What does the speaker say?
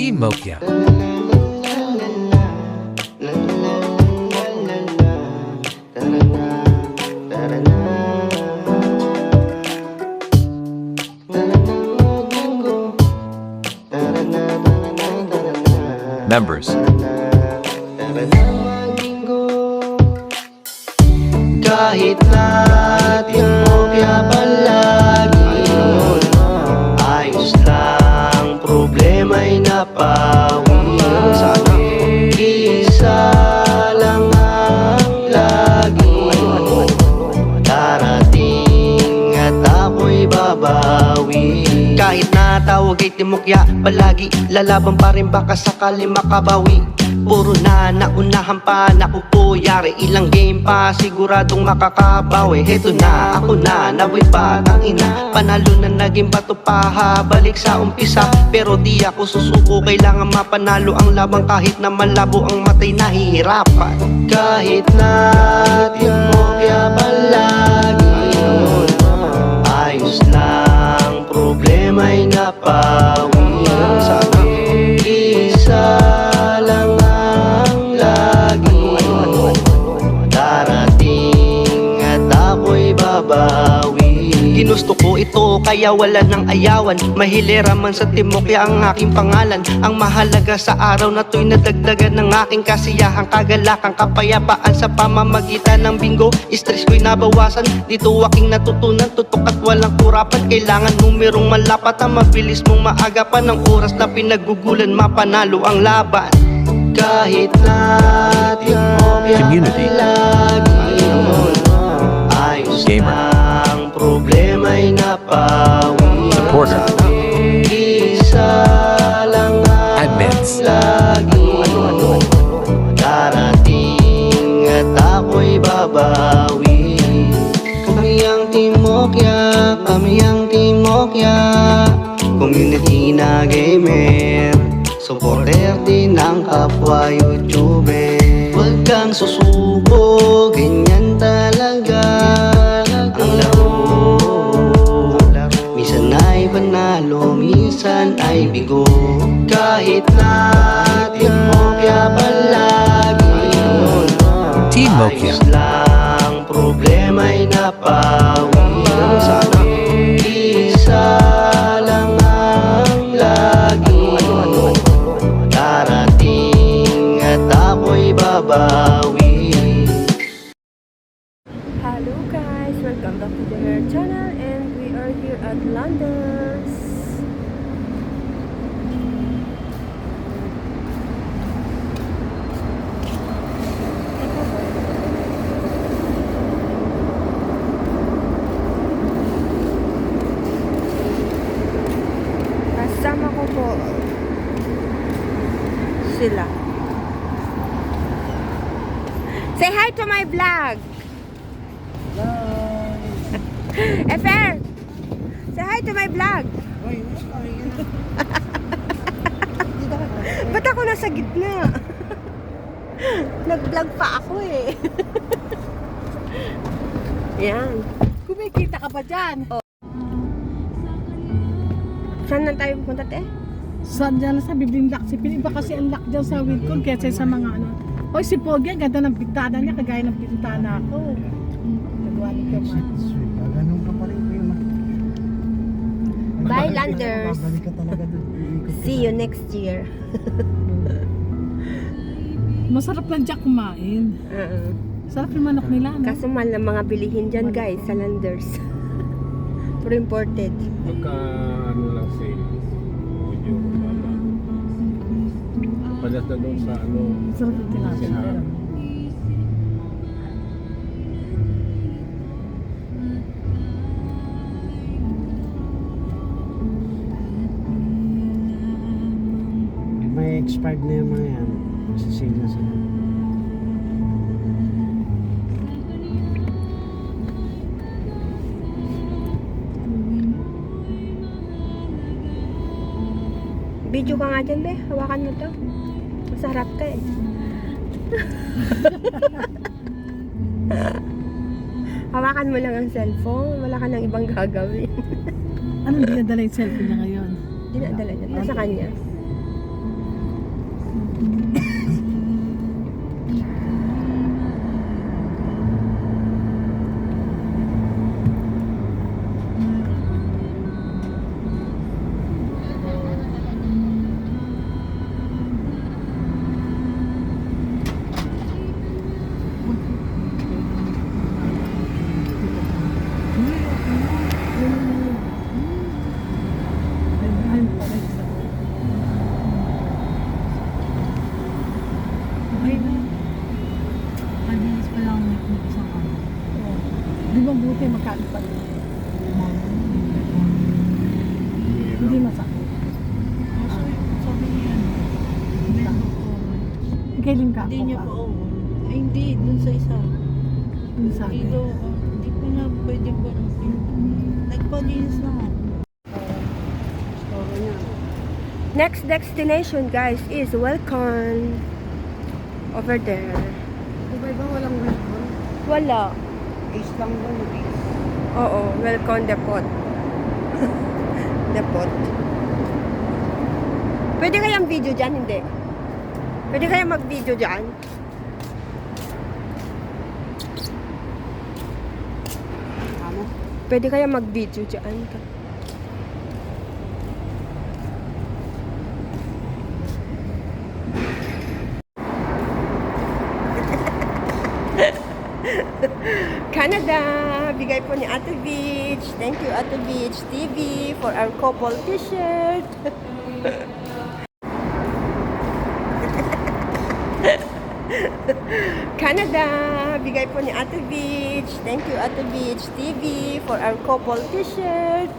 Team Mokya. Members. Kahit natin mokya palagi, ayos lang, problema'y napawi. Isa lang ang lagi, darating at ako'y babawi. Kahit na tawag ay timokya palagi, lalaban pa rin baka sakali makabawi. Puro na naunahan pa, naku po, yari ilang game pa, siguradong makakabawi. Heto na, ako na, naway pa, tangina, panalo na naging bato pa, balik sa umpisa. Pero di ako susuko, kailangan mapanalo ang labang kahit na malabo ang matay, nahihirapan. Kahit natin mokya palagi, ayos lang, problema'y napawi. Isa lang ang lagi, darating at ako'y babawi. Ginusto ko ito kaya wala nang ayawan, mahilera man sa timokya ang aking pangalan. Ang mahalaga sa araw na to'y nadagdagan ng aking kasiyahan, kagalakan, kapayapaan sa pamamagitan ng bingo. Stress ko'y nabawasan, dito aking natutunan, tutok at walang kurapan. Kailangan numerong malapat ang mabilis mong maagapan, ng oras na pinagugulan mapanalo ang laban. Kahit natin mokya Community. palagi, ayos Gamer. lang, problema'y napawi. Supporter. Isa lang ang Admins. lagi, darating at ako'y babawi. Kami ang timokya, kami ang timokya, community na gamer, supporter din ng kapwa YouTuber. Huwag kang susuko, ganyan talaga ang laro. Minsan ay panalo, minsan ay bigo. Kahit natin mokya palagi, Team Mokya. ayos lang, problema'y napawi. Isa lang ang lagi, darating at ako'y babawi. Hello guys, welcome back to their channel, and we are here at Landers. Kasama ko po sila. Say hi to my vlog. Efer, say hi to my vlog. Ba't ako nasa gitna? Nag-vlog pa ako eh. Yan. Kumikita ka pa dyan. Saan na tayo pupunta, te? Saan dyan sa bibling lock? Si Iba kasi ang lock dyan sa Wilcon kesa sa mga ano. Oy, si Pogi, ang ganda ng bintana niya, kagaya ng bintana ko. Nagawa ni Kamatis. Ganun ka pa rin kayo. Bye, Landers. Babalik ka talaga doon. See you next year. Masarap lang dyan kumain. Sarap yung manok nila, no? Kaso mahal ng mga bilihin dyan, guys, sa Landers. Pero imported. Pagka ano lang sale, medyo mama. Padas na doon sa ano, Sarap yung tilapia. Siharap. May expired na yung mga yan. Masasale na sila. Video ka nga dyan, be. Hawakan mo to. Masarap ka eh. Hawakan mo lang ang cellphone. Wala ka nang ibang gagawin. Anong dinadala yung selfie niya ngayon? Dinadala niya. Nasa kanya. Ayun pala isa. Okay na. Mabilis pa lang ng isang ano. Oh. Di ba buti magkano pa rin? Hindi masakit. Kaso sabi niya, may doktor. Kailan ka Hindi ako niya pa? pa over. Ay hindi, dun sa isa. Hindi sa akin. Dito, hindi ko na pwede ba. Nagpalinis lang ako. Story niya. Next destination, guys, is Welcome. Over there. Di ba iba walang welcome? Wala. Ace lang ba yung ace? Oo, Welcome Depot. Depot. Pwede kayang video dyan? Hindi. Pwede kayang mag-video dyan? Ano? Pwede kayang mag-video dyan? Canada! Bigay po ni Ate Beach. Thank you, Ate Beach TV, for our couple t-shirt. Canada! Bigay po ni Ate Beach. Thank you, Ate Beach TV, for our couple t-shirt.